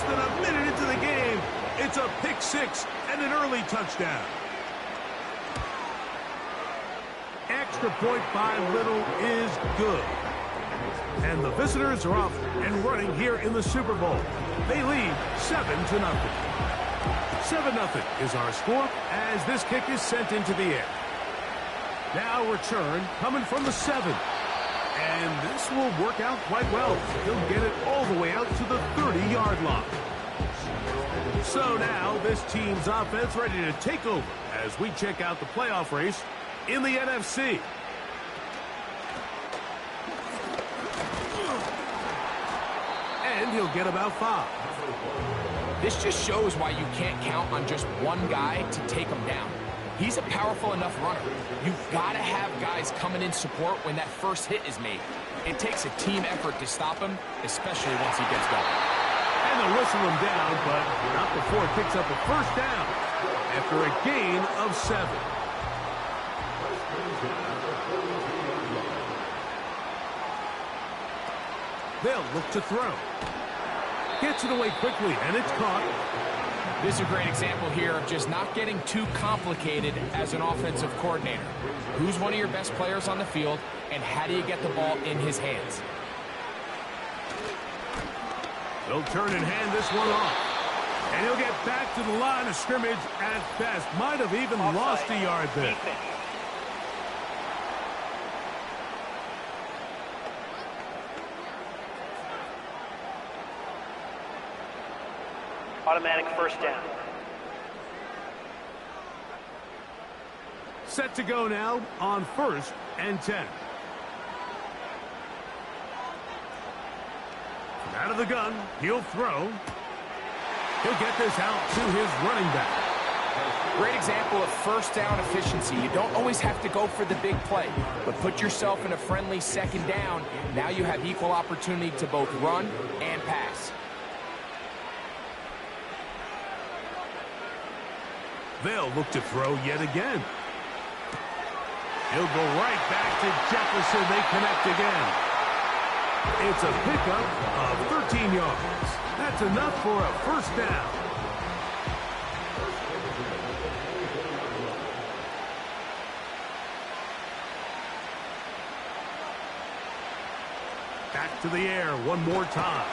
than a minute into the game. It's a pick six and an early touchdown. Extra point by Little is good. And the visitors are off and running here in the Super Bowl. They lead 7-0. 7-0 is our score as this kick is sent into the air. Now return coming from the 7. And this will work out quite well. He'll get it all the way out to the 30-yard line. So now this team's offense ready to take over as we check out the playoff race in the NFC. And he'll get about 5. This just shows why you can't count on just one guy to take him down. He's a powerful enough runner. You've got to have guys coming in support when that first hit is made. It takes a team effort to stop him, especially once he gets going. And they'll whistle him down, but not before it picks up a first down after a gain of 7. They'll look to throw. Gets it away quickly, and it's caught. This is a great example here of just not getting too complicated as an offensive coordinator. Who's one of your best players on the field, and how do you get the ball in his hands? He'll turn and hand this one off. And he'll get back to the line of scrimmage at best. Might have even lost a yard there. Automatic first down. Set to go now on 1st and 10. Out of the gun, he'll throw. He'll get this out to his running back. Great example of first down efficiency. You don't always have to go for the big play, but put yourself in a friendly second down. Now you have equal opportunity to both run and pass. They'll look to throw yet again. He'll go right back to Jefferson. They connect again. It's a pickup of 13 yards. That's enough for a first down. Back to the air one more time.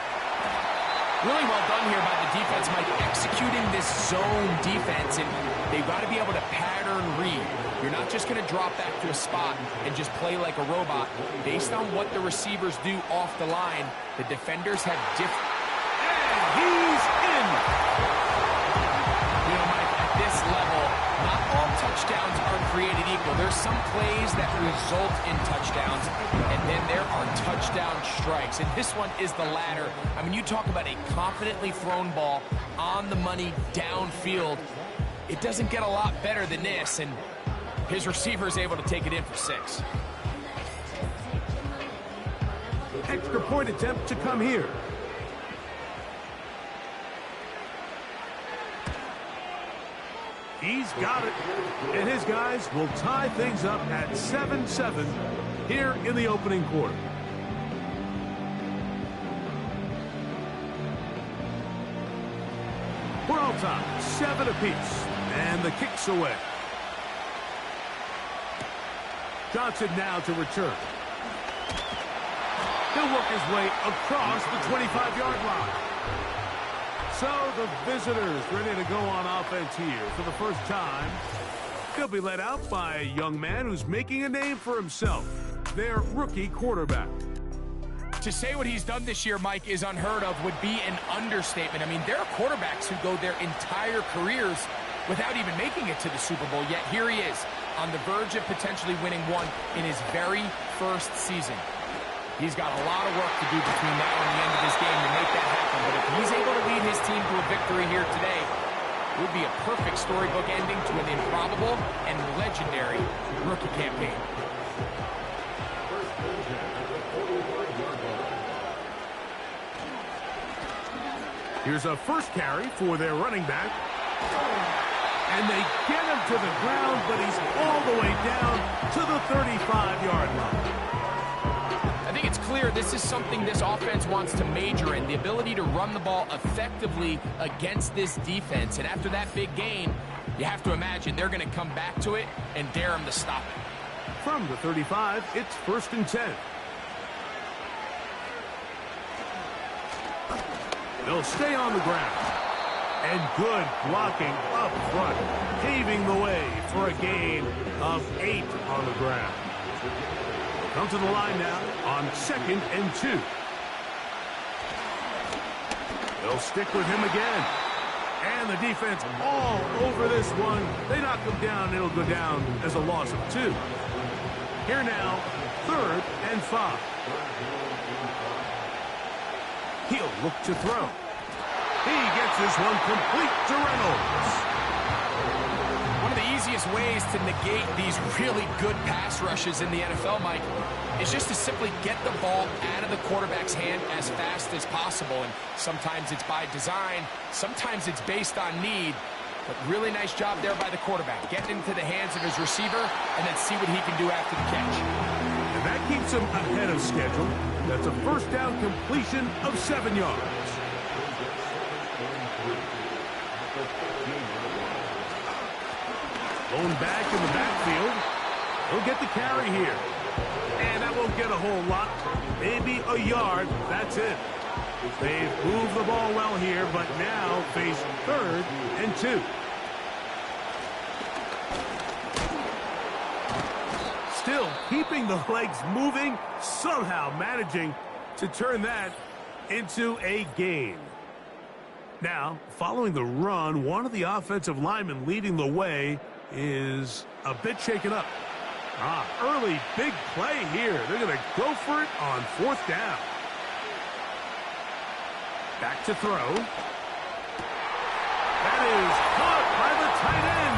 Really well done here by the defense, Mike, executing this zone defense, and they've got to be able to pattern read. You're not just going to drop back to a spot and just play like a robot. Based on what the receivers do off the line, the defenders have different... And he's in! You know, Mike, at this level, not all touchdowns are created equal. There's some plays that result in touchdowns, and then there are touchdown strikes. And this one is the latter. I mean, you talk about a confidently thrown ball on the money downfield. It doesn't get a lot better than this, and his receiver is able to take it in for 6. Extra point attempt to come here. He's got it. And his guys will tie things up at 7-7 here in the opening quarter. We're all tied, 7 apiece. And the kick's away. Johnson now to return. He'll work his way across the 25-yard line. So the visitors ready to go on offense here for the first time. They'll be led out by a young man who's making a name for himself, their rookie quarterback. To say what he's done this year, Mike, is unheard of would be an understatement. I mean, there are quarterbacks who go their entire careers without even making it to the Super Bowl, yet here he is on the verge of potentially winning one in his very first season. He's got a lot of work to do between now and the end of this game to make that happen, but if he's able to lead his team to a victory here today, it would be a perfect storybook ending to an improbable and legendary rookie campaign. Here's a first carry for their running back. And they get him to the ground, but he's all the way down to the 35-yard line. I think it's it's clear this is something this offense wants to major in, the ability to run the ball effectively against this defense. And after that big gain, you have to imagine they're going to come back to it and dare them to stop it. From the 35, it's 1st and 10. They'll stay on the ground. And good blocking up front, paving the way for a gain of 8 on the ground. Come to the line now on 2nd and 2. They'll stick with him again. And the defense all over this one. They knock him down. It'll go down as a loss of 2. Here now, 3rd and 5. He'll look to throw. He gets this one complete to Reynolds. One of the easiest ways to negate these really good pass rushes in the NFL, Mike, is just to simply get the ball out of the quarterback's hand as fast as possible. And sometimes it's by design, sometimes it's based on need. But really nice job there by the quarterback, getting into the hands of his receiver and then see what he can do after the catch. And that keeps him ahead of schedule. That's a 1st down completion of 7 yards. Going back in the backfield. He'll get the carry here. And that won't get a whole lot. Maybe a yard. That's it. They've moved the ball well here, but now face 3rd and 2. Still keeping the legs moving, somehow managing to turn that into a gain. Now, following the run, one of the offensive linemen leading the way is a bit shaken up. Early big play here. They're going to go for it on 4th down. Back to throw. That is caught by the tight end.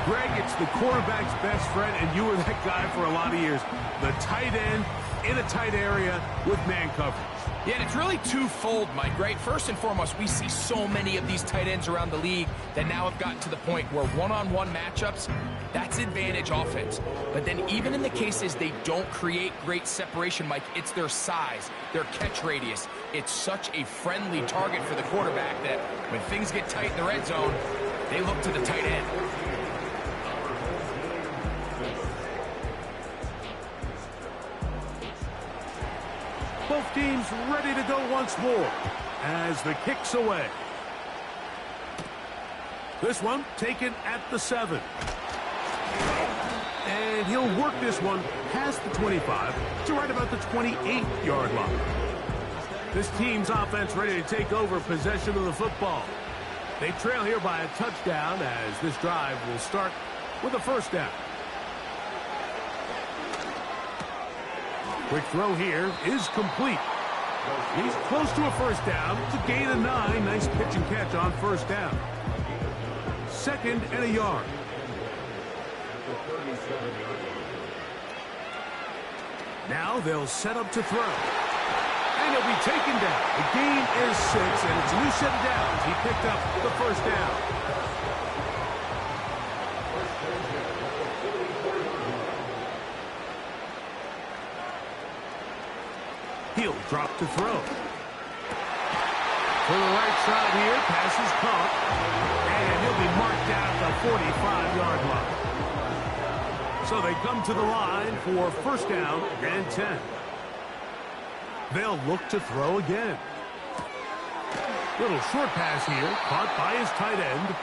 Greg, it's the quarterback's best friend, and you were that guy for a lot of years. The tight end in a tight area with man coverage. Yeah, and it's really twofold, Mike, right? First and foremost, we see so many of these tight ends around the league that now have gotten to the point where one-on-one matchups, that's advantage offense. But then even in the cases they don't create great separation, Mike, it's their size, their catch radius. It's such a friendly target for the quarterback that when things get tight in the red zone, they look to the tight end. Both teams ready to go once more as the kick's away. This one taken at the 7. And he'll work this one past the 25 to right about the 28-yard line. This team's offense ready to take over possession of the football. They trail here by a touchdown as this drive will start with a 1st down. Quick throw here is complete. He's close to a 1st down. It's a gain of 9. Nice pitch and catch on 1st down. 2nd and a yard. Now they'll set up to throw. And he'll be taken down. The gain is 6, and it's a new set of downs. He picked up the 1st down. He'll drop to throw. For the right side here, pass is caught. And he'll be marked down at the 45-yard line. So they come to the line for 1st down and 10. They'll look to throw again. Little short pass here, caught by his tight end.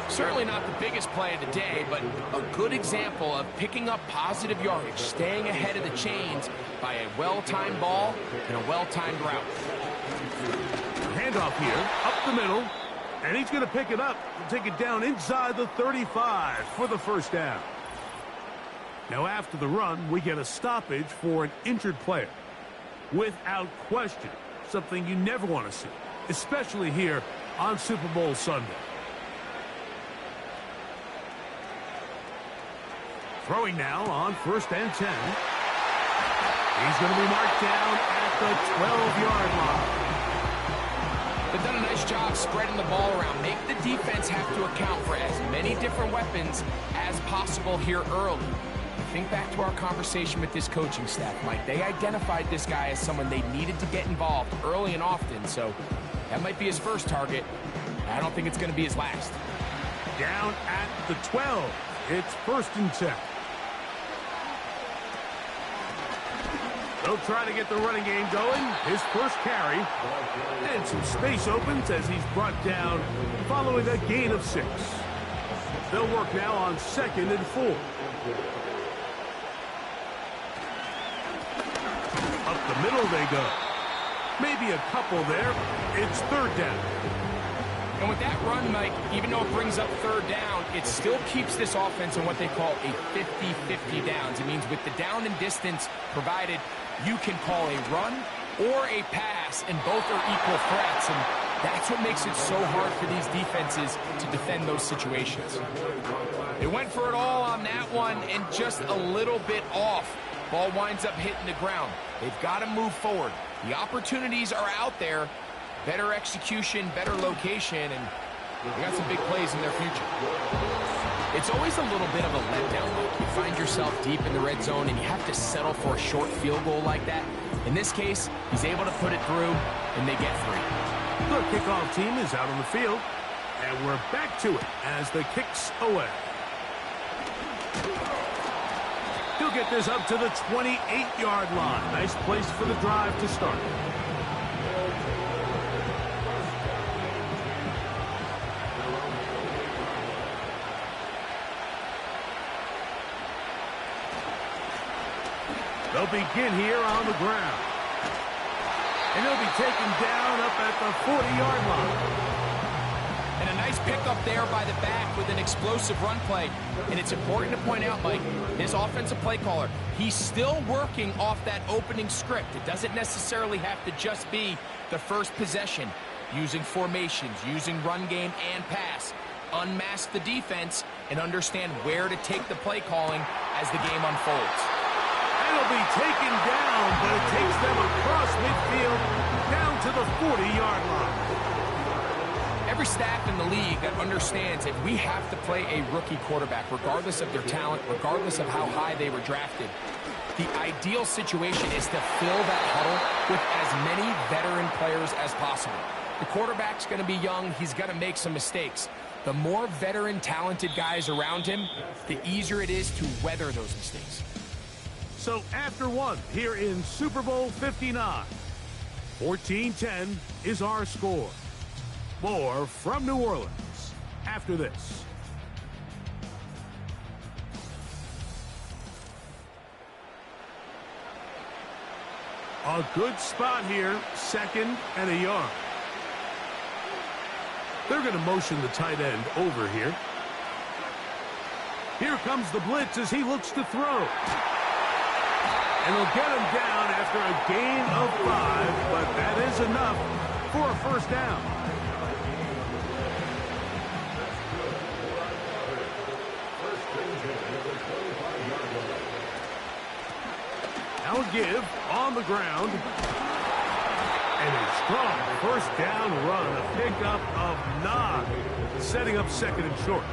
Certainly not the biggest play of the day, but a good example of picking up positive yardage, staying ahead of the chains by a well-timed ball and a well-timed route. Handoff here, up the middle, and he's going to pick it up and take it down inside the 35 for the 1st down. Now after the run, we get a stoppage for an injured player. Without question, something you never want to see, especially here on Super Bowl Sunday. Throwing now on 1st and 10. He's going to be marked down at the 12-yard line. They've done a nice job spreading the ball around. Make the defense have to account for as many different weapons as possible here early. think back to our conversation with this coaching staff, Mike. They identified this guy as someone they needed to get involved early and often, so that might be his first target. I don't think it's going to be his last. Down at the 12. It's 1st and 10. They'll try to get the running game going. His first carry. And some space opens as he's brought down following a gain of 6. They'll work now on 2nd and 4. Up the middle they go. Maybe a couple there. It's 3rd down. And with that run, Mike, even though it brings up 3rd down, it still keeps this offense in what they call a 50-50 downs. It means with the down and distance provided, you can call a run or a pass, and both are equal threats. And that's what makes it so hard for these defenses to defend those situations. They went for it all on that one and just a little bit off. Ball winds up hitting the ground. They've got to move forward. The opportunities are out there. Better execution, better location, and they got some big plays in their future. It's always a little bit of a letdown. You find yourself deep in the red zone, and you have to settle for a short field goal like that. In this case, he's able to put it through, and they get 3. The kickoff team is out on the field, and we're back to it as the kick's away. He'll get this up to the 28-yard line. Nice place for the drive to start. They'll begin here on the ground. And he'll be taken down up at the 40-yard line. And a nice pickup there by the back with an explosive run play. And it's important to point out, Mike, his offensive play caller, he's still working off that opening script. It doesn't necessarily have to just be the first possession. Using formations, using run game and pass. Unmask the defense and understand where to take the play calling as the game unfolds. It'll be taken down, but it takes them across midfield down to the 40-yard line. Every staff in the league that understands if we have to play a rookie quarterback, regardless of their talent, regardless of how high they were drafted, the ideal situation is to fill that huddle with as many veteran players as possible. The quarterback's going to be young. He's going to make some mistakes. The more veteran, talented guys around him, the easier it is to weather those mistakes. So after 1 here in Super Bowl 59, 14-10 is our score. More from New Orleans after this. A good spot here, 2nd and a yard. They're going to motion the tight end over here. Here comes the blitz as he looks to throw. And he'll get him down after a gain of 5, but that is enough for a first down. Now a give on the ground. And a strong first down run, a pickup of 9, setting up 2nd and short.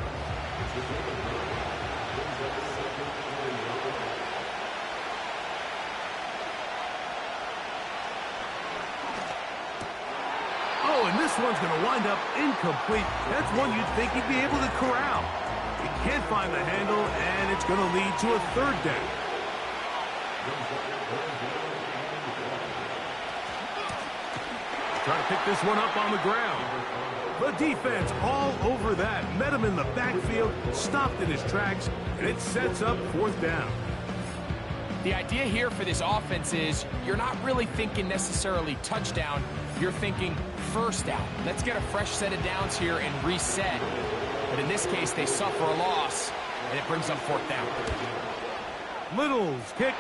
And this one's going to wind up incomplete. That's one you'd think he'd be able to corral. He can't find the handle, and it's going to lead to a 3rd down. Trying to pick this one up on the ground. The defense all over that. Met him in the backfield, stopped in his tracks, and it sets up 4th down. The idea here for this offense is you're not really thinking necessarily touchdown. You're thinking first down. Let's get a fresh set of downs here and reset. But in this case, they suffer a loss, and it brings up 4th down. Little's kick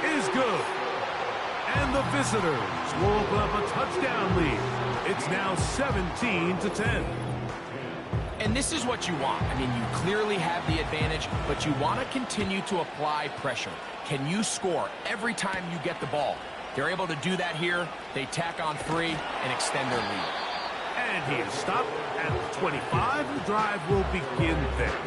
is good. And the visitors will open up a touchdown lead. It's now 17-10. And this is what you want. I mean, you clearly have the advantage, but you want to continue to apply pressure. Can you score every time you get the ball? They're able to do that here. They tack on 3 and extend their lead. And he is stopped at the 25. The drive will begin there.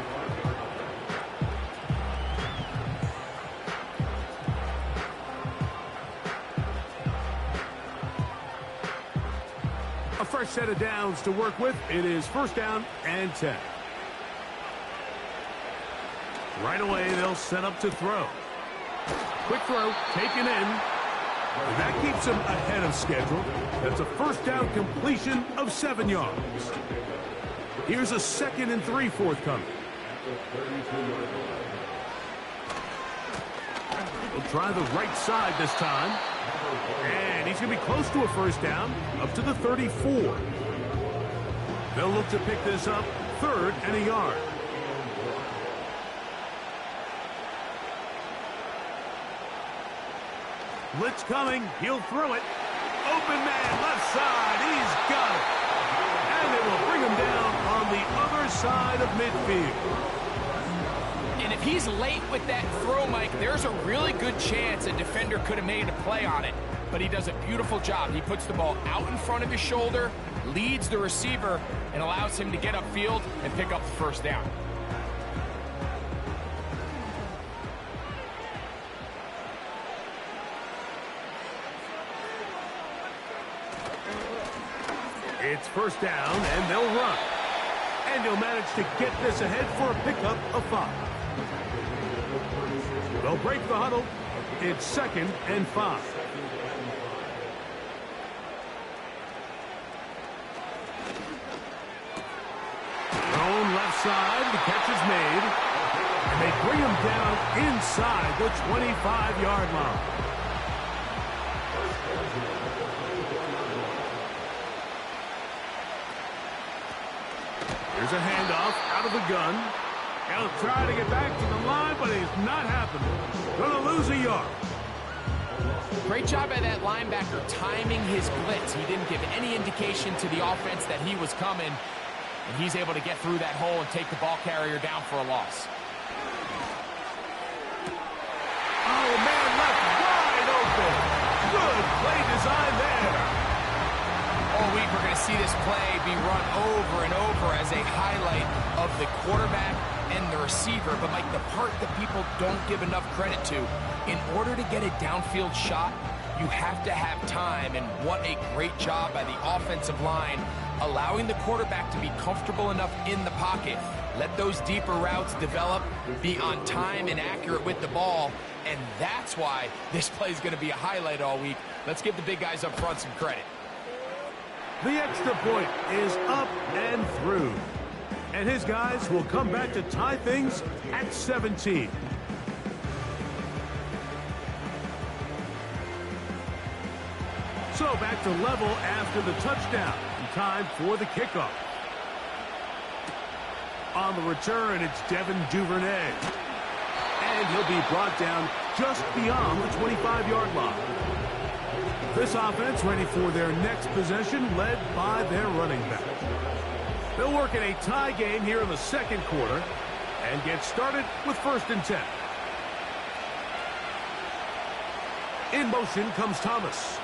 fresh set of downs to work with. It is first down and 10. Right away, they'll set up to throw. Quick throw, taken in. And that keeps him ahead of schedule. That's a first down completion of 7 yards. Here's a 2nd and 3 forthcoming. He'll try the right side this time. And he's going to be close to a first down, up to the 34. They'll look to pick this up, 3rd and a yard. Blitz coming. He'll throw it. Open man, left side. He's got it. And they will bring him down on the other side of midfield. And if he's late with that throw, Mike, there's a really good chance a defender could have made a play on it. But he does a beautiful job. He puts the ball out in front of his shoulder, leads the receiver, and allows him to get upfield and pick up the first down. It's first down, and they'll run. And he'll manage to get this ahead for a pickup of 5. They'll break the huddle. It's 2nd and 5. Thrown left side. The catch is made. And they bring him down inside the 25-yard line. Here's a handoff out of the gun. He'll try to get back to the line, but it's not happening. Gonna lose a yard. Great job by that linebacker timing his blitz. He didn't give any indication to the offense that he was coming, and he's able to get through that hole and take the ball carrier down for a loss. Oh, man, left wide open. Good play design there. All week we're going to see this play be run over and over as a highlight of the quarterback and the receiver. But, Mike, the part that people don't give enough credit to, in order to get a downfield shot, you have to have time. And what a great job by the offensive line, allowing the quarterback to be comfortable enough in the pocket. Let those deeper routes develop, be on time and accurate with the ball. And that's why this play is going to be a highlight all week. Let's give the big guys up front some credit. The extra point is up and through. And his guys will come back to tie things at 17. So back to level after the touchdown. Time for the kickoff. On the return, it's Devin Duvernay. And he'll be brought down just beyond the 25-yard line. This offense ready for their next possession, led by their running back. They'll work in a tie game here in the second quarter and get started with 1st and 10. In motion comes Thomas.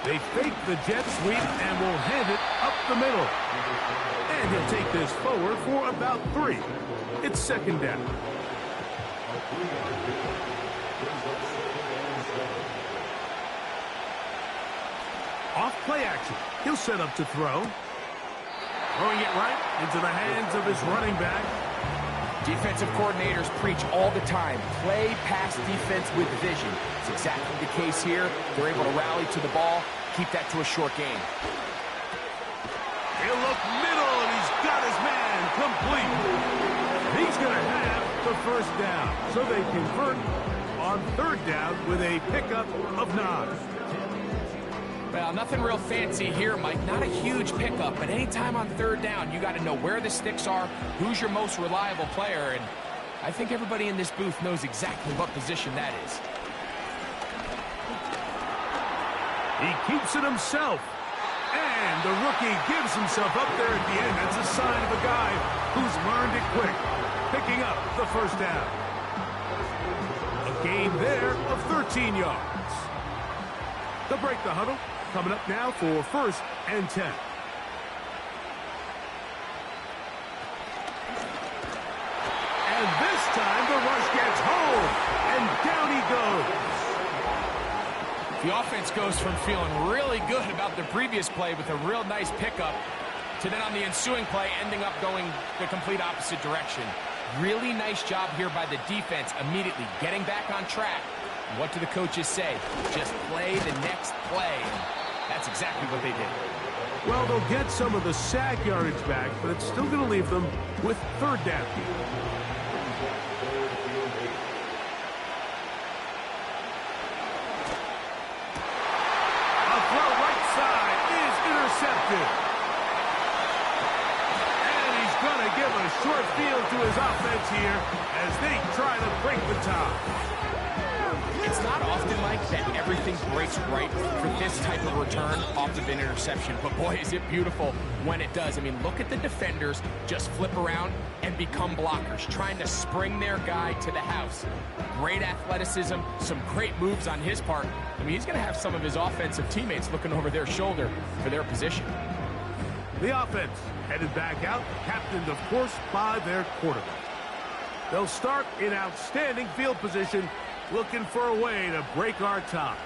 They fake the jet sweep and will hand it up the middle. And he'll take this forward for about 3. It's 2nd down. Off play action. He'll set up to throw. Throwing it right into the hands of his running back. Defensive coordinators preach all the time, play pass defense with vision. It's exactly the case here. They're able to rally to the ball, keep that to a short game. He'll look middle, and he's got his man complete. He's going to have the first down. So they convert on 3rd down with a pickup of 9. Well, nothing real fancy here, Mike. Not a huge pickup, but anytime on 3rd down, you got to know where the sticks are, who's your most reliable player, and I think everybody in this booth knows exactly what position that is. He keeps it himself, and the rookie gives himself up there at the end. That's a sign of a guy who's learned it quick, picking up the first down. A gain there of 13 yards. They'll break the huddle. Coming up now for 1st and 10. And this time the rush gets home. And down he goes. The offense goes from feeling really good about the previous play with a real nice pickup to then on the ensuing play ending up going the complete opposite direction. Really nice job here by the defense, immediately getting back on track. And what do the coaches say? Just play the next play. And that's exactly what they did. Well, they'll get some of the sack yardage back, but it's still going to leave them with third down. A throw right side is intercepted. Going to give a short field to his offense here as they try to break the tie. It's not often, Mike, that everything breaks right for this type of return off of an interception. But boy, is it beautiful when it does. I mean, look at the defenders just flip around and become blockers, trying to spring their guy to the house. Great athleticism, some great moves on his part. I mean, he's going to have some of his offensive teammates looking over their shoulder for their position. The offense headed back out, captained, of course, by their quarterback. They'll start in outstanding field position, looking for a way to break our tie.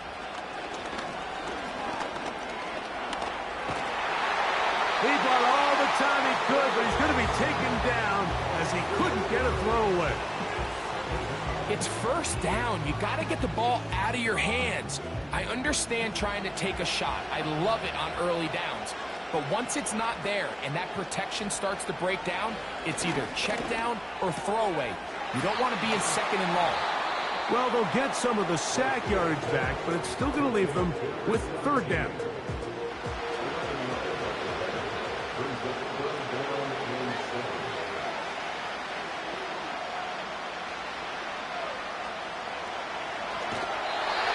He bought all the time he could, but he's going to be taken down as he couldn't get a throw away. It's first down. You got to get the ball out of your hands. I understand trying to take a shot. I love it on early downs. But once it's not there and that protection starts to break down, it's either check down or throwaway. You don't want to be in second and long. Well, they'll get some of the sack yardage back, but it's still going to leave them with third down.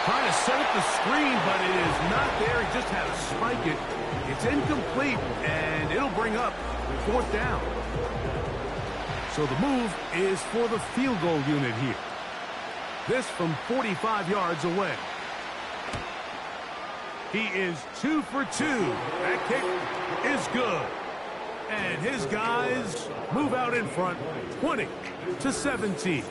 Trying to set up the screen, but it is not there. He just had to spike it. It's incomplete, and it'll bring up fourth down. So the move is for the field goal unit here. This from 45 yards away. He is 2 for 2. That kick is good. And his guys move out in front, 20-17.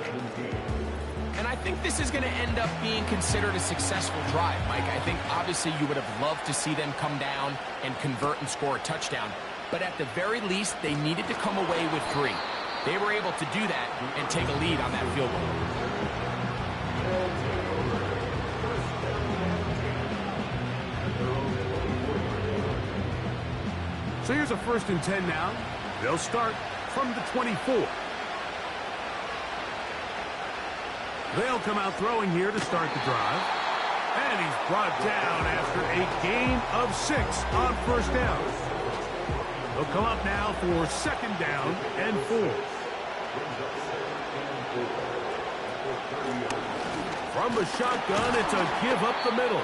And I think this is going to end up being considered a successful drive, Mike. I think obviously you would have loved to see them come down and convert and score a touchdown. But at the very least, they needed to come away with 3. They were able to do that and take a lead on that field goal. So here's a 1st and 10 now. They'll start from the 24. They'll come out throwing here to start the drive. And he's brought down after a gain of 6 on first down. They'll come up now for 2nd down and 4. From the shotgun, it's a give up the middle.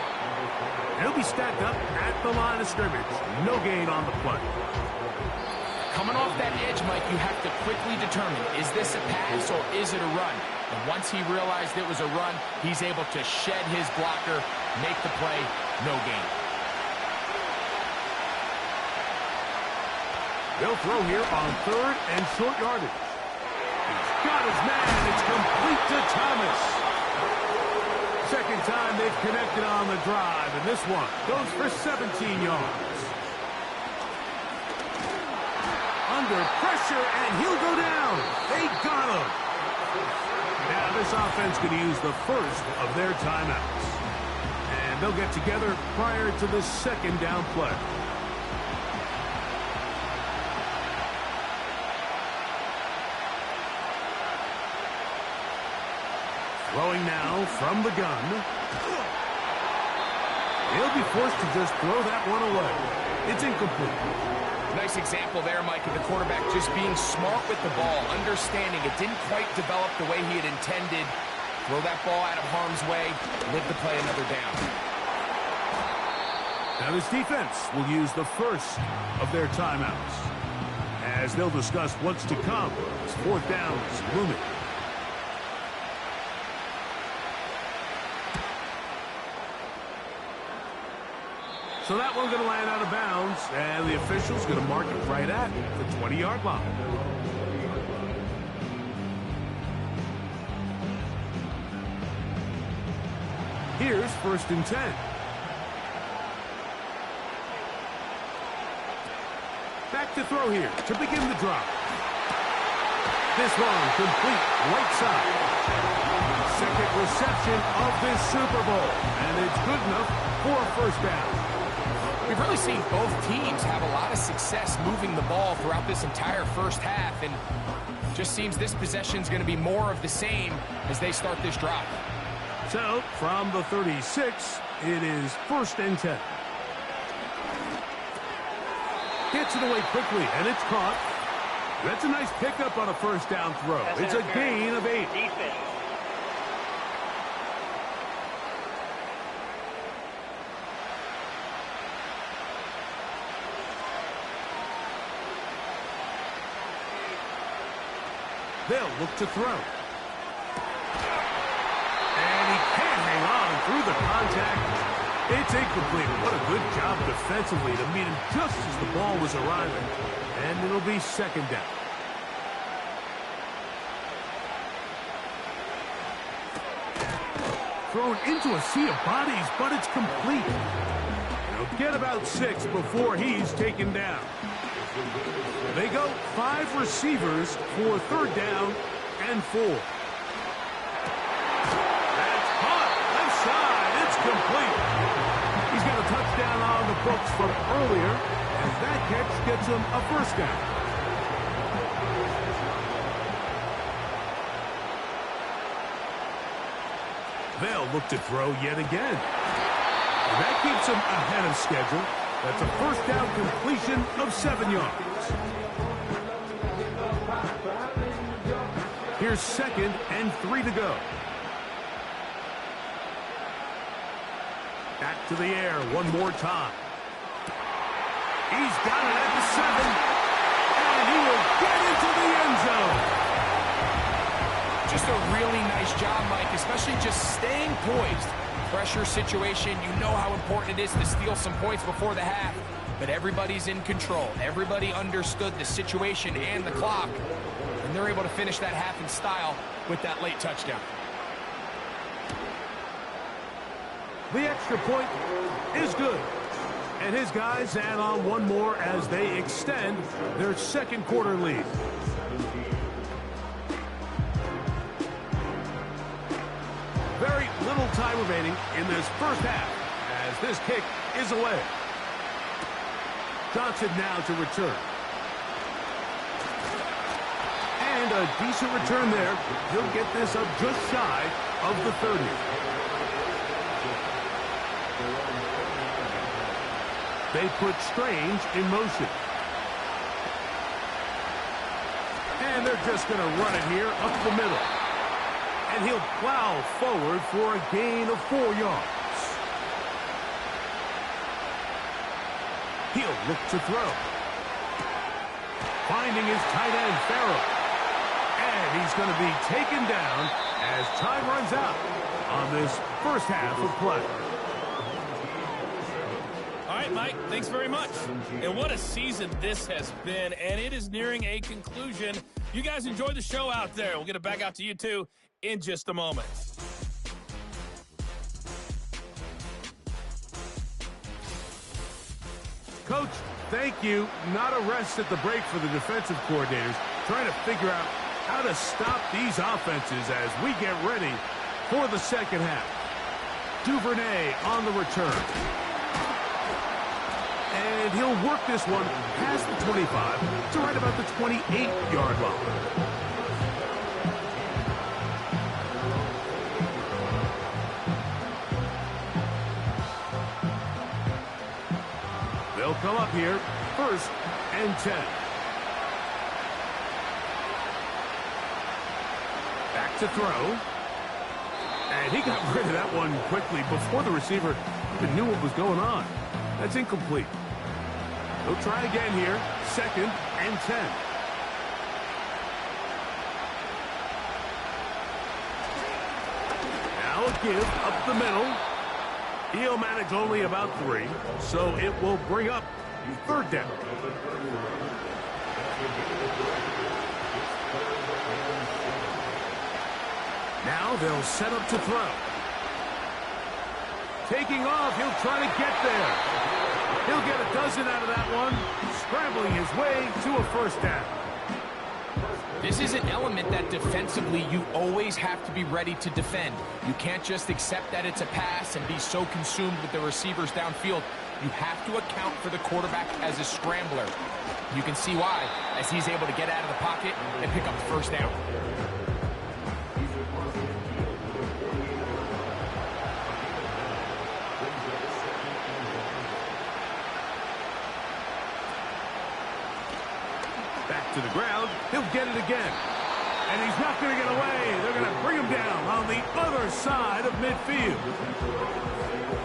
He'll be stacked up at the line of scrimmage. No gain on the play. Coming off that edge, Mike, you have to quickly determine, is this a pass or is it a run? And once he realized it was a run, he's able to shed his blocker, make the play, no gain. They'll throw here on 3rd and short yardage. He's got his man. It's complete to Thomas. Second time they've connected on the drive, and this one goes for 17 yards. Under pressure, and he'll go down. They got him. Now this offense could use the first of their timeouts. And they'll get together prior to the 2nd down play. Throwing now from the gun. He'll be forced to just throw that one away. It's incomplete. Nice example there, Mike, of the quarterback just being smart with the ball, understanding it didn't quite develop the way he had intended. Throw that ball out of harm's way, live to play another down. Now this defense will use the first of their timeouts, as they'll discuss what's to come as 4th downs looming. So that one's going to land out of bounds, and the official's going to mark it right at the 20-yard line. Here's 1st and 10. Back to throw here to begin the drive. This one complete right side. Second reception of this Super Bowl, and it's good enough for a first down. We've really seen both teams have a lot of success moving the ball throughout this entire first half, and just seems this possession's going to be more of the same as they start this drive. So, from the 36, it is 1st and 10. Gets it away quickly, and it's caught. That's a nice pickup on a first down throw. It's a gain of 8. Defense. They'll look to throw. And he can't hang on through the contact. It's incomplete. What a good job defensively to meet him just as the ball was arriving. And it'll be 2nd down. Thrown into a sea of bodies, but it's complete. He'll get about 6 before he's taken down. They go 5 receivers for 3rd down and 4. That's caught. Left side. It's complete. He's got a touchdown on the books from earlier, and that catch gets him a first down. They'll look to throw yet again. And that keeps him ahead of schedule. That's a first down completion of 7 yards. Here's 2nd and 3 to go. Back to the air one more time. He's got it at the 7. And he will get into the end zone. Just a really nice job, Mike, especially just staying poised. Pressure situation, you know how important it is to steal some points before the half, but everybody's in control. Everybody understood the situation and the clock, and they're able to finish that half in style with that late touchdown. The extra point is good, and his guys add on one more as they extend their 2nd quarter lead. Very little time remaining in this first half as this kick is away. Johnson now to return. And a decent return there. He'll get this up just shy of the 30. They put Strange in motion. And they're just going to run it here up the middle. And he'll plow forward for a gain of 4 yards. He'll look to throw. Finding his tight end, Farrell. And he's going to be taken down as time runs out on this first half of play. All right, Mike, thanks very much. And what a season this has been, and it is nearing a conclusion. You guys enjoy the show out there. We'll get it back out to you, too, in just a moment. Coach, thank you. Not a rest at the break for the defensive coordinators, trying to figure out how to stop these offenses as we get ready for the second half. Duvernay on the return. And he'll work this one past the 25 to right about the 28-yard line. They'll come up here, 1st and 10. Back to throw. And he got rid of that one quickly before the receiver even knew what was going on. That's incomplete. They'll try again here, 2nd and 10. Now a give up the middle. He'll manage only about 3, so it will bring up 3rd down. Now they'll set up to throw. Taking off, he'll try to get there. He'll get a dozen out of that one. scrambling his way to a first down. This is an element that defensively you always have to be ready to defend. You can't just accept that it's a pass and be so consumed with the receivers downfield. You have to account for the quarterback as a scrambler. You can see why, as he's able to get out of the pocket and pick up the first down. Back to the ground. He'll get it again. And he's not going to get away. They're going to bring him down on the other side of midfield.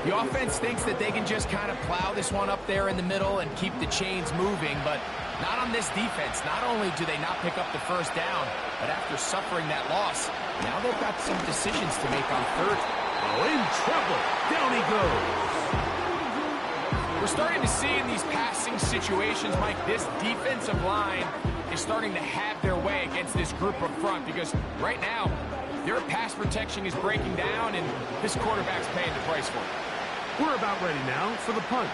The offense thinks that they can just kind of plow this one up there in the middle and keep the chains moving, but not on this defense. Not only do they not pick up the first down, but after suffering that loss, now they've got some decisions to make on third. Oh, in trouble. Down he goes. We're starting to see in these passing situations, Mike, this defensive line is starting to have their way against this group up front because right now, their pass protection is breaking down, and this quarterback's paying the price for it. We're about ready now for the punt.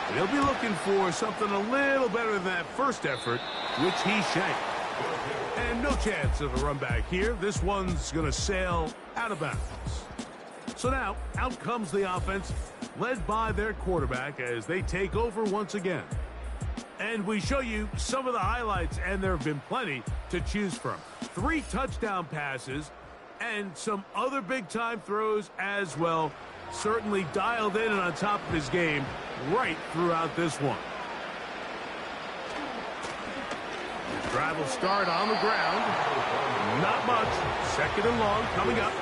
And he'll be looking for something a little better than that first effort, which he shanked. And no chance of a run back here. This one's going to sail out of bounds. So now, out comes the offense, led by their quarterback as they take over once again. And we show you some of the highlights, and there have been plenty to choose from. 3 touchdown passes and some other big-time throws as well. Certainly dialed in and on top of his game right throughout this one. The drive will start on the ground. Not much. 2nd and long coming up.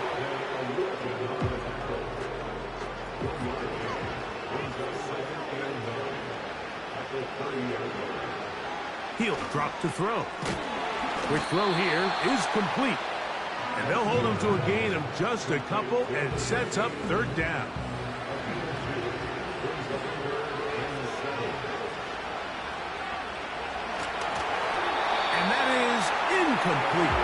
He'll drop to throw. Quick throw here is complete. And they'll hold him to a gain of just a couple and sets up 3rd down. And that is incomplete.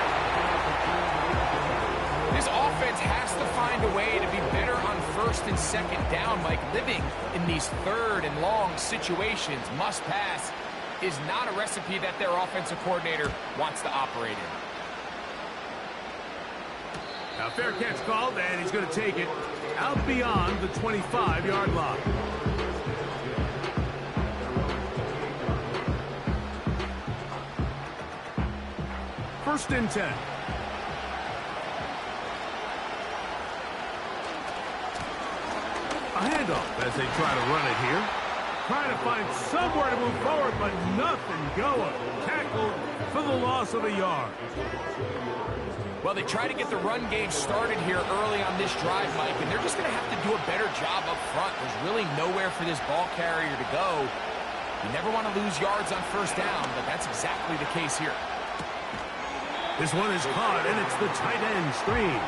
This offense has to find a way to be better on 1st and 2nd down, Mike. Living in these 3rd and long situations, must pass, is not a recipe that their offensive coordinator wants to operate in. Now fair catch called, and he's going to take it out beyond the 25-yard line. First and 10. A handoff as they try to run it here. Trying to find somewhere to move forward, but nothing going. Tackled for the loss of a yard. Well, they try to get the run game started here early on this drive, Mike, and they're just going to have to do a better job up front. There's really nowhere for this ball carrier to go. You never want to lose yards on 1st down, but that's exactly the case here. This one is caught, and it's the tight end screen.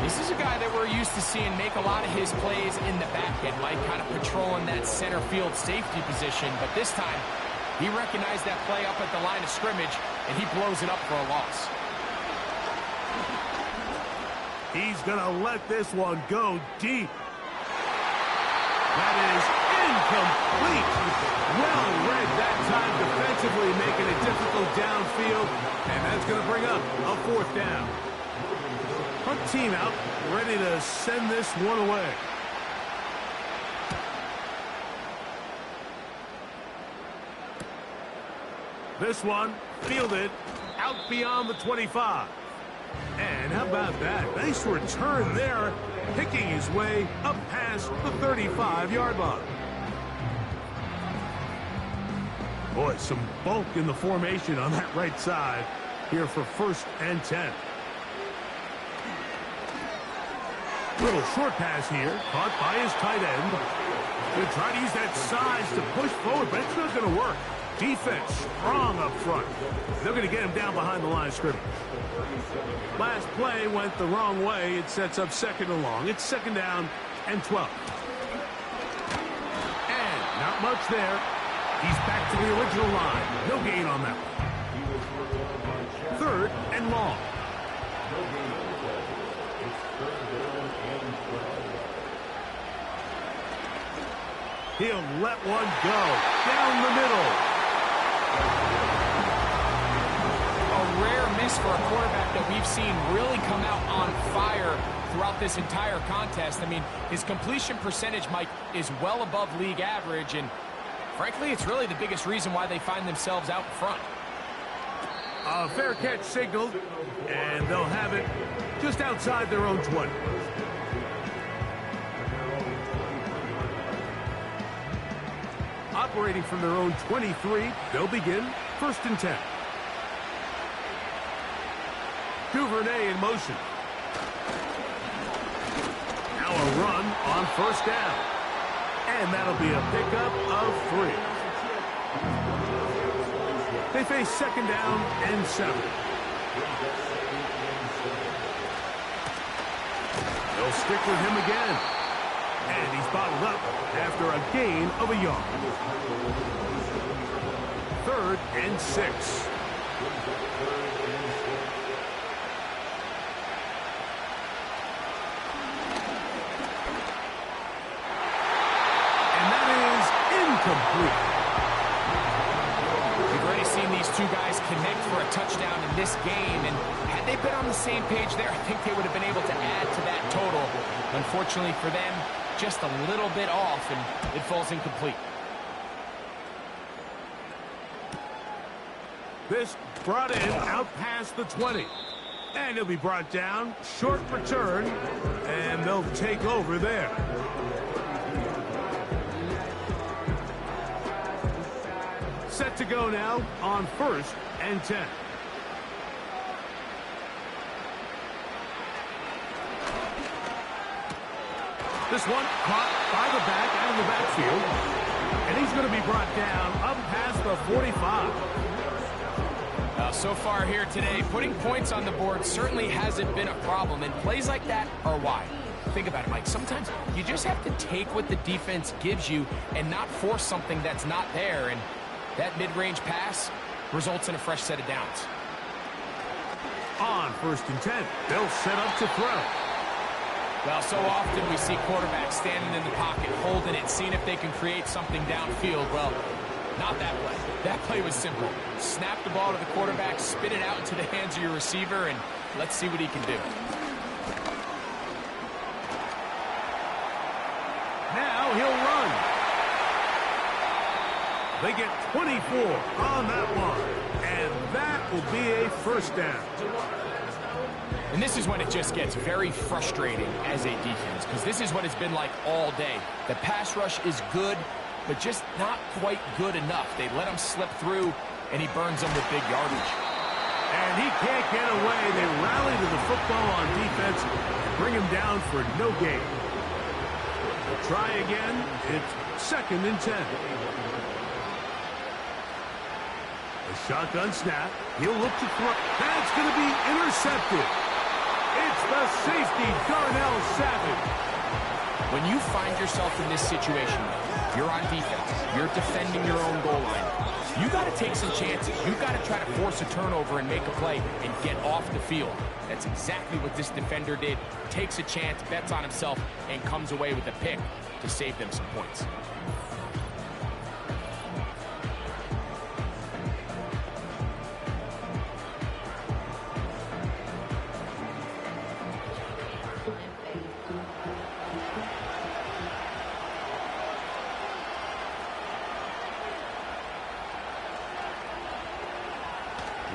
This is a guy that we're used to seeing make a lot of his plays in the back end, Mike, kind of patrolling that center field safety position. But this time, he recognized that play up at the line of scrimmage, and he blows it up for a loss. He's going to let this one go deep. That is incomplete. Well read that time defensively, making it difficult downfield, and that's going to bring up a 4th down. Punt team out, ready to send this one away. This one fielded out beyond the 25. And how about that? Nice return there, picking his way up past the 35-yard line. Boy, some bulk in the formation on that right side here for 1st and 10. Little short pass here, caught by his tight end. Going to try to use that size to push forward, but it's not going to work. Defense strong up front. They're going to get him down behind the line of scrimmage. Last play went the wrong way. It sets up 2nd and long. It's 2nd down and 12. And not much there. He's back to the original line. No gain on that one. 3rd and long. He'll let one go down the middle. A rare miss for a quarterback that we've seen really come out on fire throughout this entire contest. I mean, his completion percentage, Mike, is well above league average, and frankly, it's really the biggest reason why they find themselves out in front. A fair catch signaled, and they'll have it just outside their own 20. Operating from their own 23, they'll begin 1st and 10. Duvernay in motion. Now a run on 1st down. And that'll be a pickup of 3. They face 2nd down and 7. They'll stick with him again. And he's bottled up after a gain of a yard. 3rd and 6. And that is incomplete. We've already seen these two guys connect for a touchdown in this game, and had they been on the same page there, I think they would have been able to add to that total. Unfortunately for them, just a little bit off, and it falls incomplete. This brought in out past the 20. And he'll be brought down. Short return. And they'll take over there. Set to go now on 1st and 10. This one caught by the back out of the backfield. And he's going to be brought down up past the 45. So far here today, putting points on the board certainly hasn't been a problem, and plays like that are why. Think about it, Mike. Sometimes you just have to take what the defense gives you and not force something that's not there, and that mid-range pass results in a fresh set of downs. On 1st and 10, they'll set up to throw. Well, so often we see quarterbacks standing in the pocket, holding it, seeing if they can create something downfield. Well, not that play. That play was simple. Snap the ball to the quarterback, spit it out into the hands of your receiver, and let's see what he can do. Now he'll run. They get 24 on that one, and that will be a 1st down. And this is when it just gets very frustrating as a defense, because this is what it's been like all day. The pass rush is good, but just not quite good enough. They let him slip through, and he burns them with big yardage. And he can't get away. They rally to the football on defense and bring him down for no gain. They'll try again. It's 2nd and 10. A shotgun snap. He'll look to throw. That's going to be intercepted. It's the safety, Darnell Savage. When you find yourself in this situation, you're on defense, you're defending your own goal line, you got to take some chances. You got to try to force a turnover and make a play and get off the field. That's exactly what this defender did. Takes a chance, bets on himself, and comes away with a pick to save them some points.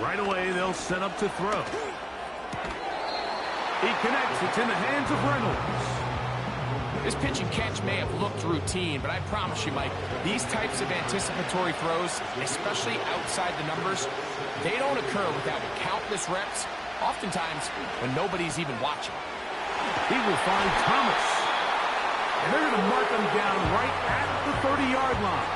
Right away, they'll set up to throw. He connects. It's in the hands of Reynolds. This pitch and catch may have looked routine, but I promise you, Mike, these types of anticipatory throws, especially outside the numbers, they don't occur without countless reps, oftentimes when nobody's even watching. He will find Thomas. And they're going to mark him down right at the 30-yard line.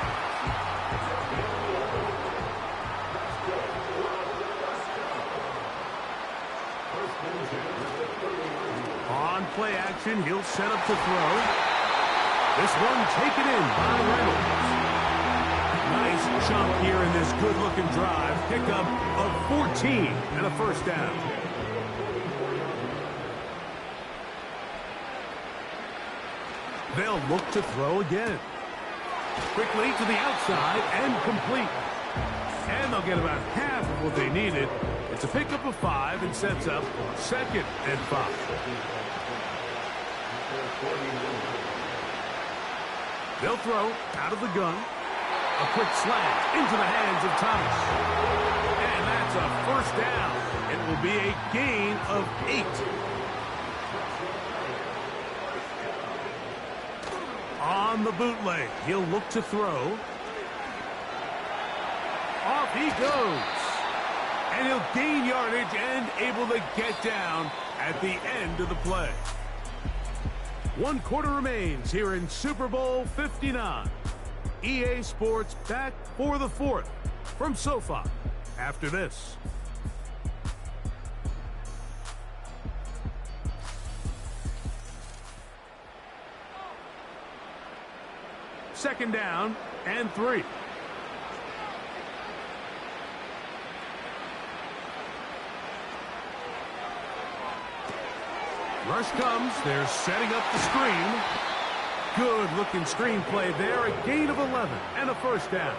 On play action, he'll set up to throw. This one taken in by Reynolds. Nice chunk here in this good-looking drive. Pickup of 14 and a 1st down. They'll look to throw again. Quickly to the outside and complete. And they'll get about half of what they needed. It's a pickup of 5 and sets up 2nd and 5. They'll throw out of the gun. A quick slant into the hands of Thomas. And that's a first down. It will be a gain of 8. On the bootleg, he'll look to throw. Off he goes. And he'll gain yardage and able to get down at the end of the play. 1 quarter remains here in Super Bowl 59. EA Sports back for the 4th from SoFi after this. Second down and 3. Rush comes. They're setting up the screen. Good looking screen play there. A gain of 11 and a first down.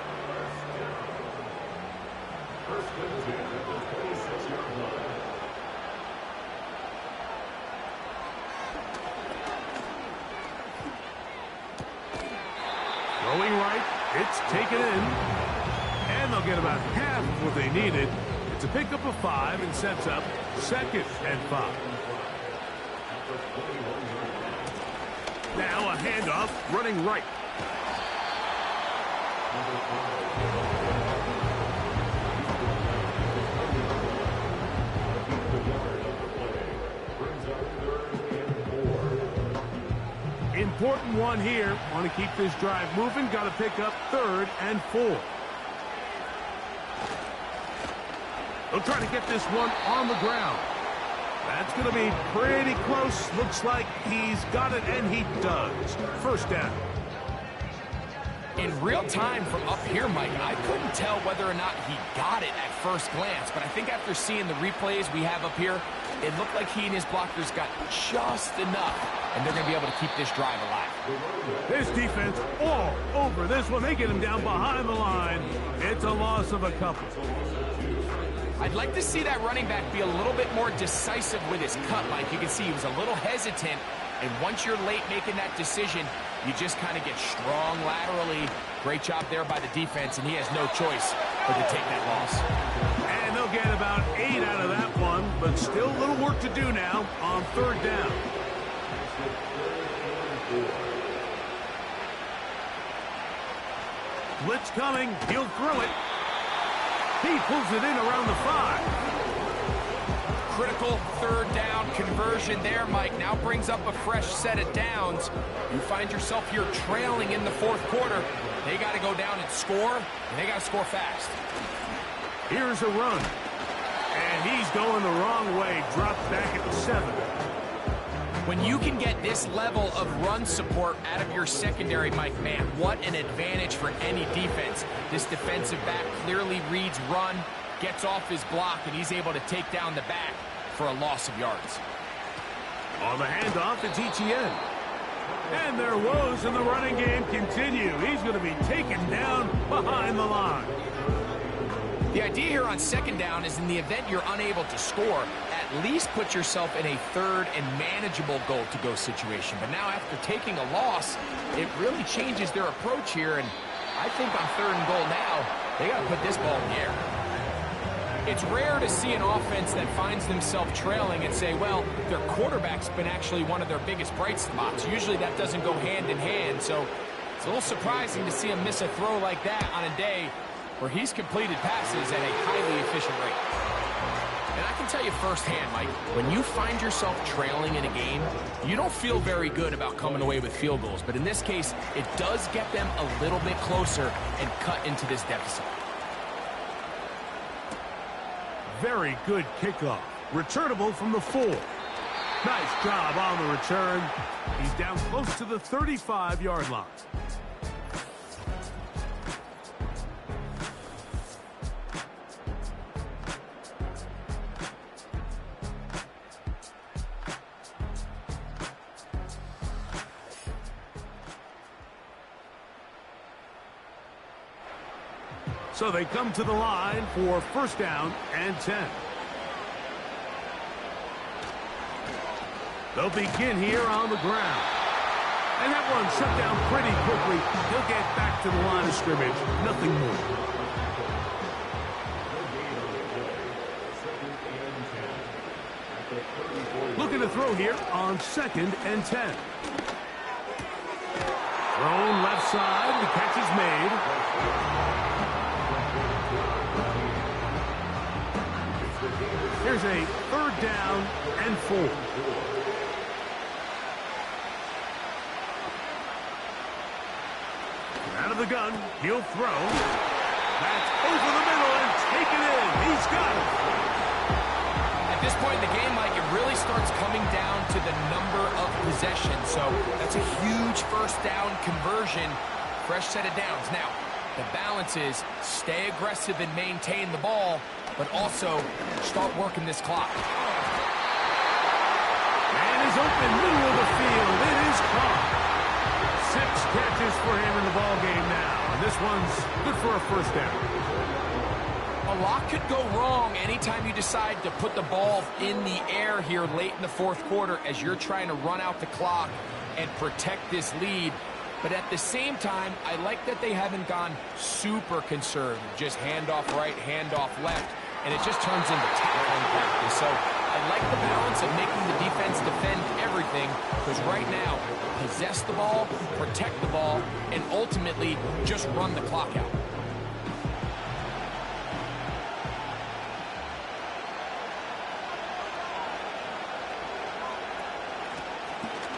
Throwing right. It's taken in. And they'll get about half of what they needed. It's a pickup of 5 and sets up 2nd and 5. Now a handoff, running right. Important one here. Want to keep this drive moving. Got to pick up 3rd and 4. They'll try to get this one on the ground. That's going to be pretty close. Looks like he's got it, and he does. First down. In real time from up here, Mike, I couldn't tell whether or not he got it at first glance, but I think after seeing the replays we have up here, it looked like he and his blockers got just enough, and they're going to be able to keep this drive alive. This defense all over this one. They get him down behind the line. It's a loss of a couple. I'd like to see that running back be a little bit more decisive with his cut, Mike. You can see he was a little hesitant, and once you're late making that decision, you just kind of get strong laterally. Great job there by the defense, and he has no choice but to take that loss. And they'll get about 8 out of that one, but still a little work to do now on 3rd down. Blitz coming. He'll throw it. He pulls it in around the 5. Critical 3rd down conversion there, Mike. Now brings up a fresh set of downs. You find yourself here trailing in the 4th quarter. They got to go down and score, and they got to score fast. Here's a run. And he's going the wrong way. Dropped back at the 7. When you can get this level of run support out of your secondary, Mike, man, what an advantage for any defense. This defensive back clearly reads run, gets off his block, and he's able to take down the back for a loss of yards. On the handoff, it's Etienne. And their woes in the running game continue. He's going to be taken down behind the line. The idea here on 2nd down is in the event you're unable to score, at least put yourself in a 3rd and manageable goal-to-go situation. But now after taking a loss, it really changes their approach here. And I think on 3rd and goal now, they got to put this ball in the air. It's rare to see an offense that finds themselves trailing and say, well, their quarterback's been actually one of their biggest bright spots. Usually that doesn't go hand in hand. So it's a little surprising to see him miss a throw like that on a day where he's completed passes at a highly efficient rate. And I can tell you firsthand, Mike, when you find yourself trailing in a game, you don't feel very good about coming away with field goals. But in this case, it does get them a little bit closer and cut into this deficit. Very good kickoff. Returnable from the 4. Nice job on the return. He's down close to the 35-yard line. So they come to the line for first down and 10. They'll begin here on the ground. And that one shut down pretty quickly. He'll get back to the line of scrimmage. Nothing more. Looking to throw here on second and 10. Thrown left side. The catch is made. Here's a third down and 4. Out of the gun, he'll throw. That's over the middle and taken in. He's got it. At this point in the game, Mike, it really starts coming down to the number of possessions. So that's a huge first down conversion. Fresh set of downs. Now, the balance is stay aggressive and maintain the ball, but also start working this clock. Man is open, middle of the field. It is caught. 6 catches for him in the ball game now. And this one's good for a first down. A lot could go wrong anytime you decide to put the ball in the air here late in the fourth quarter as you're trying to run out the clock and protect this lead. But at the same time, I like that they haven't gone super conservative. Just handoff right, handoff left, and it just turns into tackling practice. So I like the balance of making the defense defend everything, because right now, possess the ball, protect the ball, and ultimately just run the clock out.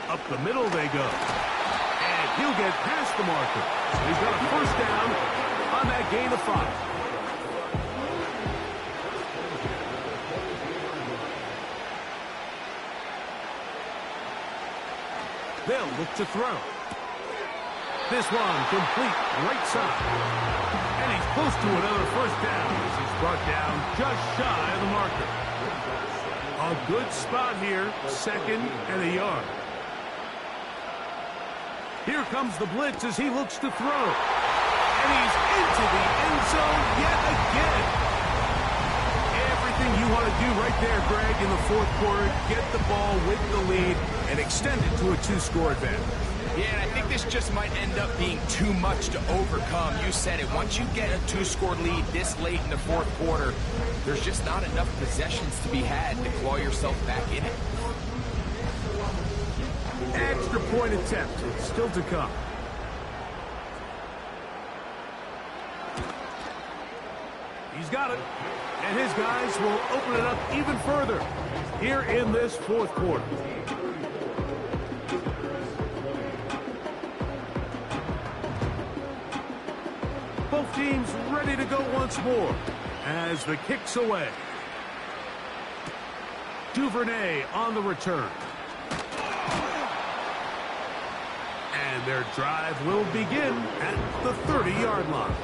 Up the middle they go. And he'll get past the marker. He's got a first down on that gain of 5. They'll look to throw. This one complete right side. And he's close to another first down as he's brought down just shy of the marker. A good spot here, 2nd and a yard. Here comes the blitz as he looks to throw. And he's into the end zone yet again. Everything you want to do right there, Greg, in the fourth quarter, get the ball with the lead and extend it to a 2-score advantage. Yeah, and I think this just might end up being too much to overcome. You said it. Once you get a 2-score lead this late in the fourth quarter, there's just not enough possessions to be had to claw yourself back in it. Extra point attempt. Still to come. He's got it. And his guys will open it up even further here in this fourth quarter. Both teams ready to go once more as the kick's away. Duvernay on the return. And their drive will begin at the 30-yard line.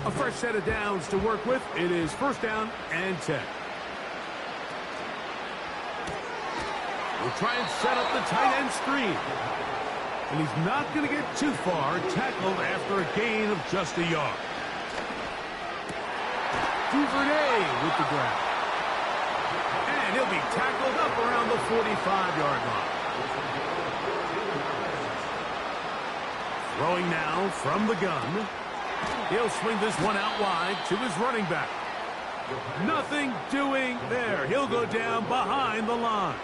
A fresh set of downs to work with. It is first down and 10. We'll try and set up the tight end screen. And he's not going to get too far, tackled after a gain of just a yard. Duvernay with the grab. And he'll be tackled up around the 45-yard line. Throwing now from the gun. He'll swing this one out wide to his running back. Nothing doing there. He'll go down behind the line.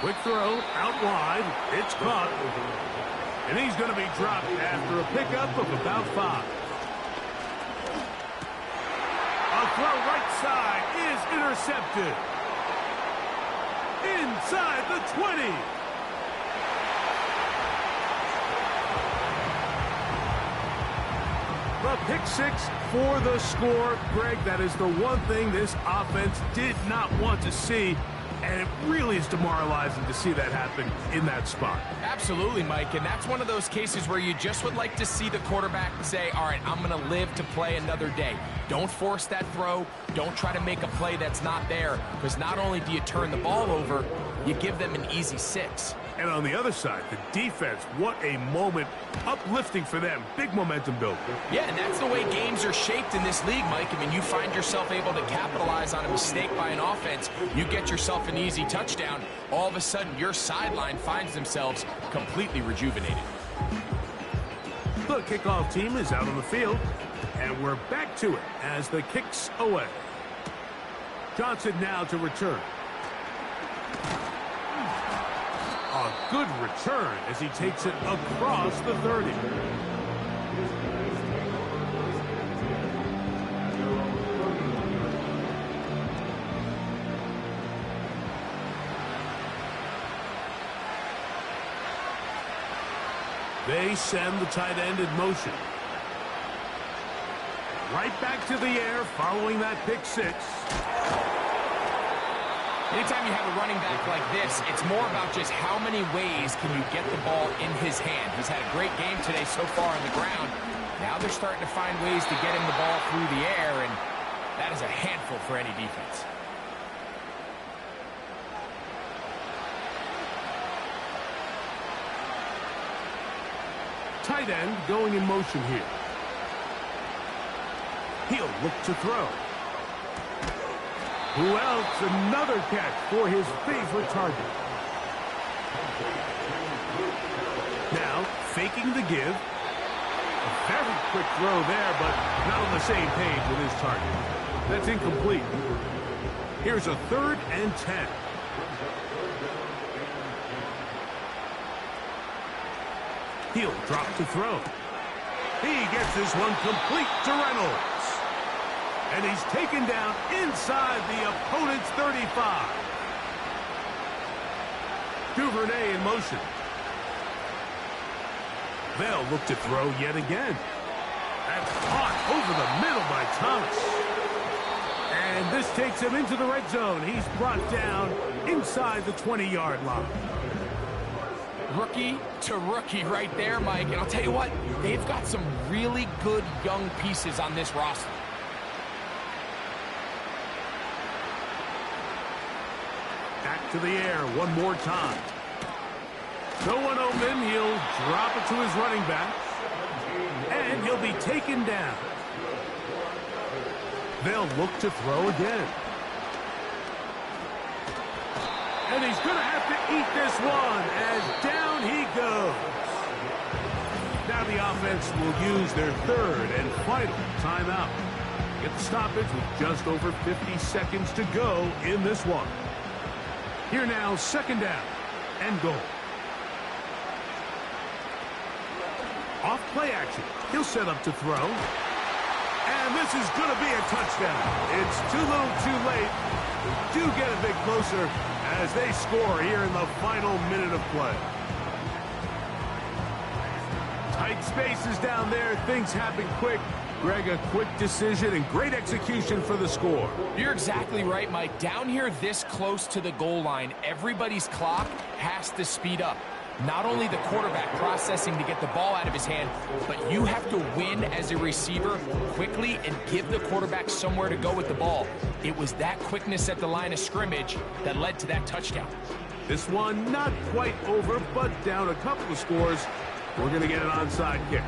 Quick throw out wide. It's caught. And he's going to be dropped after a pickup of about 5. A throw right side is intercepted. Inside the 20. The pick 6 for the score. Greg, that is the one thing this offense did not want to see. And it really is demoralizing to see that happen in that spot. Absolutely, Mike, and that's one of those cases where you just would like to see the quarterback say, all right, I'm going to live to play another day. Don't force that throw. Don't try to make a play that's not there, because not only do you turn the ball over, you give them an easy 6. And on the other side, the defense, what a moment. Uplifting for them. Big momentum builder. Yeah, and that's the way games are shaped in this league, Mike. I mean, you find yourself able to capitalize on a mistake by an offense. You get yourself an easy touchdown. All of a sudden, your sideline finds themselves completely rejuvenated. The kickoff team is out on the field, and we're back to it as the kick's away. Johnson now to return. A good return as he takes it across the 30. They send the tight end in motion. Right back to the air following that pick 6. Anytime you have a running back like this, it's more about just how many ways can you get the ball in his hand. He's had a great game today so far on the ground. Now they're starting to find ways to get him the ball through the air, and that is a handful for any defense. Tight end going in motion here. He'll look to throw. Who else? Another catch for his favorite target. Now, faking the give. A very quick throw there, but not on the same page with his target. That's incomplete. Here's a 3rd and 10. He'll drop to throw. He gets this one complete to Reynolds. And he's taken down inside the opponent's 35. Duvernay in motion. They'll look to throw yet again. That's caught over the middle by Thomas. And this takes him into the red zone. He's brought down inside the 20-yard line. Rookie to rookie right there, Mike. And I'll tell you what, they've got some really good young pieces on this roster. Back to the air one more time. No one open. He'll drop it to his running back. And he'll be taken down. They'll look to throw again. And he's going to have to eat this one as down he goes. Now the offense will use their 3rd and final timeout. Get the stoppage with just over 50 seconds to go in this one. Here now, 2nd down and goal. Off play action. He'll set up to throw. And this is going to be a touchdown. It's too little too late. We do get a bit closer as they score here in the final minute of play. Tight spaces down there. Things happen quick. Greg, a quick decision and great execution for the score. You're exactly right, Mike. Down here this close to the goal line, everybody's clock has to speed up. Not only the quarterback processing to get the ball out of his hand, but you have to win as a receiver quickly and give the quarterback somewhere to go with the ball. It was that quickness at the line of scrimmage that led to that touchdown. This one not quite over, but down a couple of scores. We're going to get an onside kick.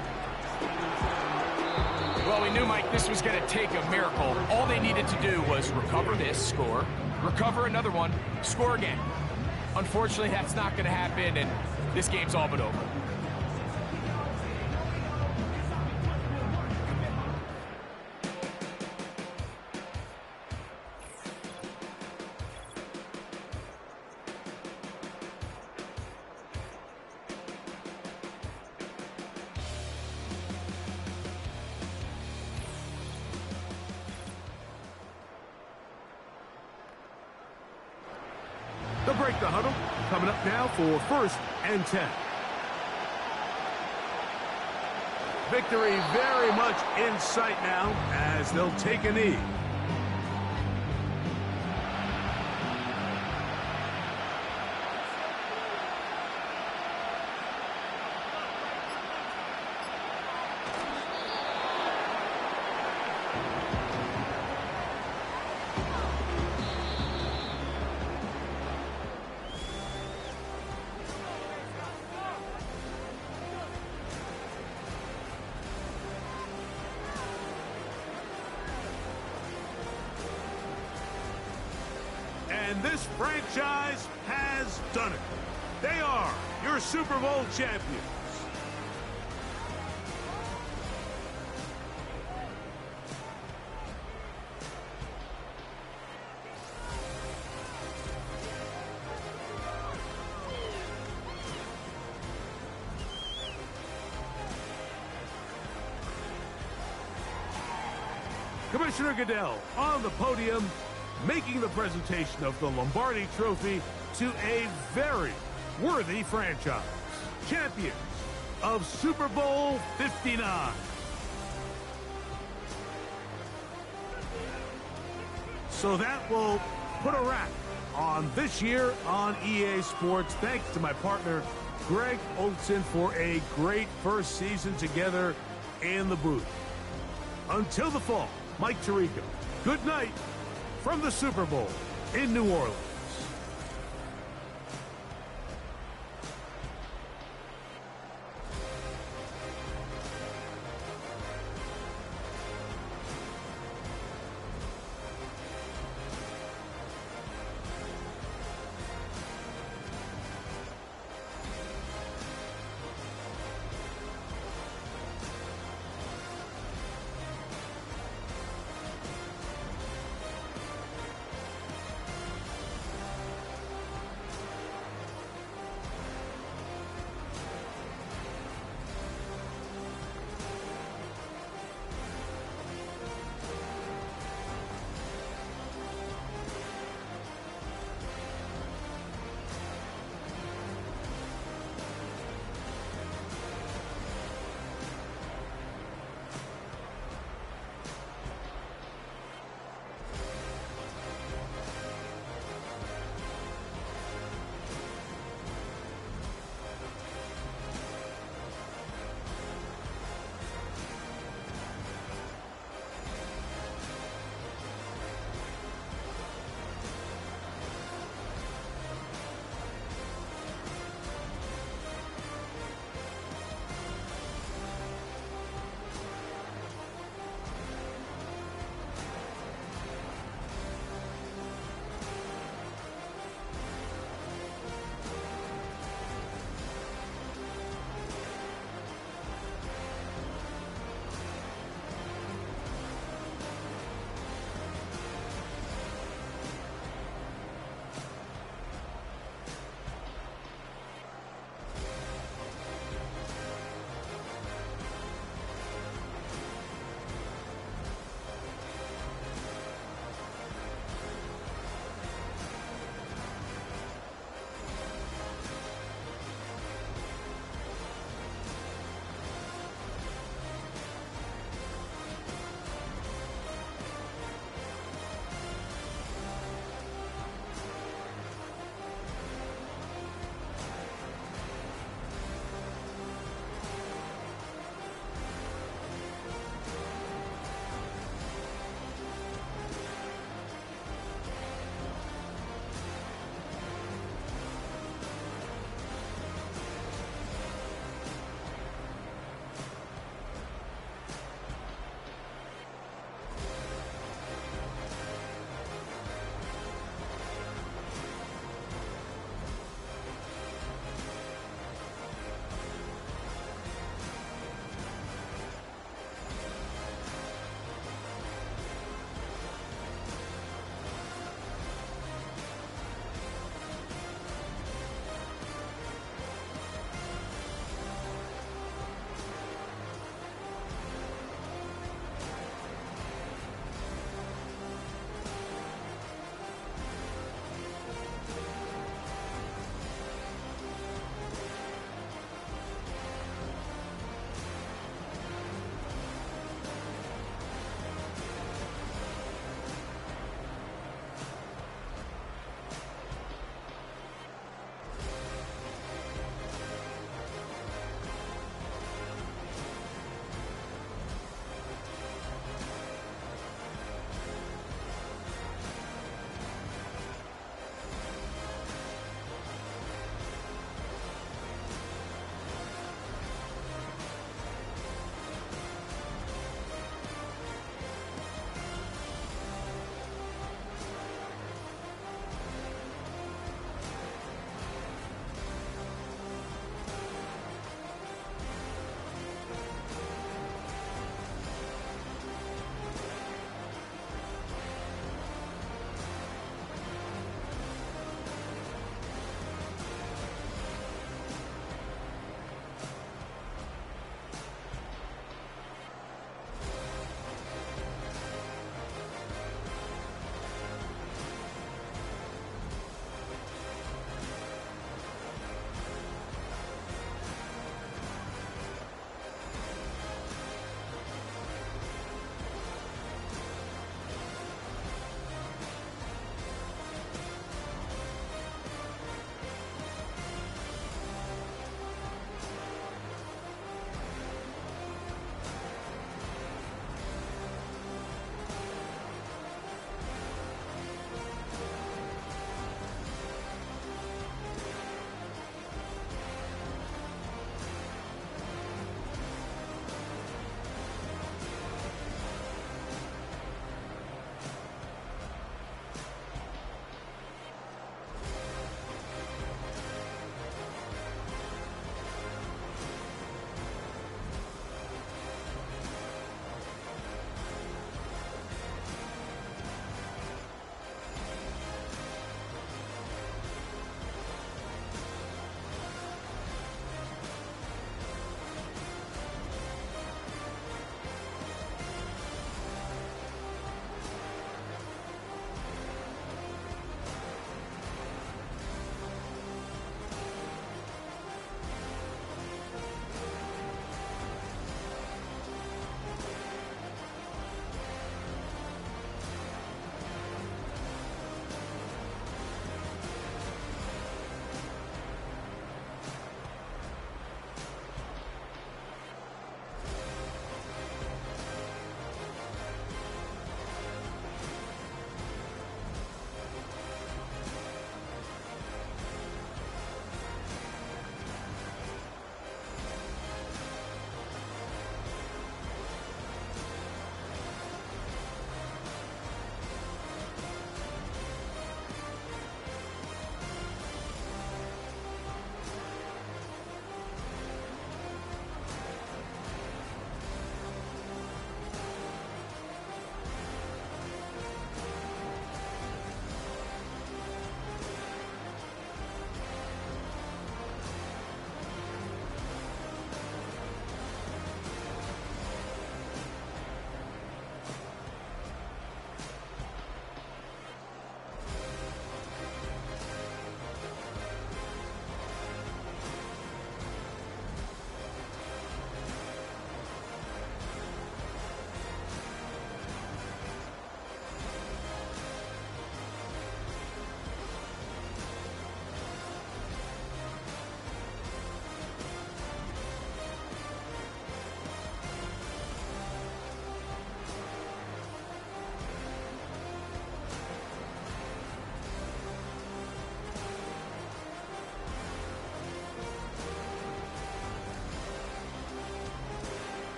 Well, we knew, Mike, this was going to take a miracle. All they needed to do was recover this, score, recover another one, score again. Unfortunately, that's not going to happen, and this game's all but over. They'll break the huddle. Coming up now for 1st and 10. Victory very much in sight now as they'll take a knee. And this franchise has done it. They are your Super Bowl champions. Commissioner Goodell on the podium, making the presentation of the Lombardi Trophy to a very worthy franchise. Champions of Super Bowl 59. So that will put a wrap on this year on EA Sports. Thanks to my partner, Greg Olson, for a great first season together in the booth. Until the fall, Mike Tirico, good night from the Super Bowl in New Orleans.